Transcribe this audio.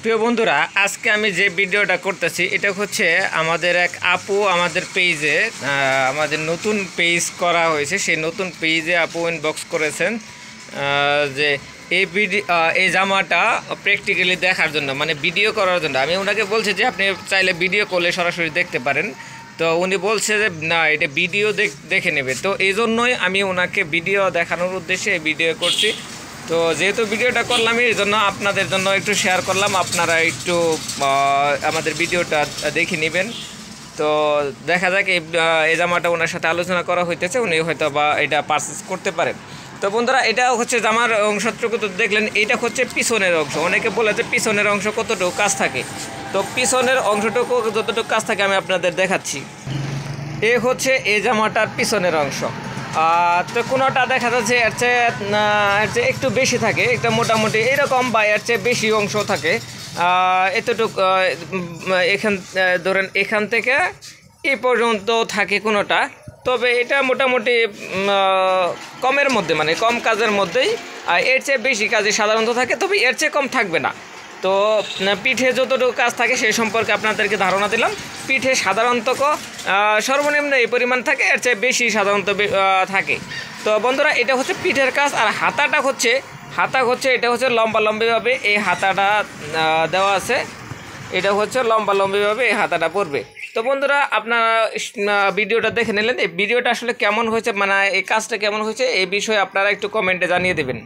প্রিয় বন্ধুরা, আজকে আমি যে ভিডিওটা করতেছি এটা হচ্ছে আমাদের এক আপু আমাদের পেজে আমাদের নতুন পেজ করা হয়েছে। সেই নতুন পেজে আপু ইনবক্স করেছেন যে এই জামাটা প্র্যাকটিক্যালি দেখার জন্য, মানে ভিডিও করার জন্য। আমি ওনাকে বলছি যে আপনি চাইলে ভিডিও করলে সরাসরি দেখতে পারেন। তো উনি বলছে যে না, এটা ভিডিও দেখে নেবে। তো এই জন্যই আমি ওনাকে ভিডিও দেখানোর উদ্দেশ্যে এই ভিডিও করছি। তো যেহেতু ভিডিওটা করলাম, এই জন্য আপনাদের জন্য একটু শেয়ার করলাম, আপনারা একটু আমাদের ভিডিওটা দেখে নেবেন। তো দেখা যাক এই জামাটা ওনার সাথে আলোচনা করা হইতেছে, উনি হয়তো বা এটা পারচেস করতে পারেন। তো বন্ধুরা, এটা হচ্ছে জামার অংশটুকু তো দেখলেন, এইটা হচ্ছে পিছনের অংশ। অনেকে বলে যে পিছনের অংশ কতটুকু কাজ থাকে, তো পিছনের অংশটুকু যতটুকু কাজ থাকে আমি আপনাদের দেখাচ্ছি। এ হচ্ছে এই জামাটার পিছনের অংশ। তো কোনোটা দেখা যাচ্ছে এর চেয়ে একটু বেশি থাকে, একটা মোটামুটি এরকম, বা এর চেয়ে বেশি অংশ থাকে এতটুকু। এখান ধরেন এখান থেকে এই পর্যন্ত থাকে কোনোটা। তবে এটা মোটামুটি কমের মধ্যে, মানে কম কাজের মধ্যেই। এর চেয়ে বেশি কাজে সাধারণত থাকে, তবে এর চেয়ে কম থাকবে না। তো পিঠে যতটুকু কাজ থাকে সেই সম্পর্কে আপনাদেরকে ধারণা দিলাম। পিঠে সাধারণত সর্বনিম্ন এই পরিমাণ থাকে, এর চেয়ে বেশি সাধারণত থাকে। তো বন্ধুরা, এটা হচ্ছে পিঠের কাজ। আর হাতা হচ্ছে এটা হচ্ছে লম্বাভাবে এই হাতাটা দেওয়া আছে। এটা হচ্ছে লম্বাভাবে এই হাতাটা পড়বে। তো বন্ধুরা, আপনারা ভিডিওটা দেখে নিলেন। এই ভিডিওটা আসলে কেমন হয়েছে, মানে এই কাজটা কেমন হয়েছে, এই বিষয়ে আপনারা একটু কমেন্টে জানিয়ে দেবেন।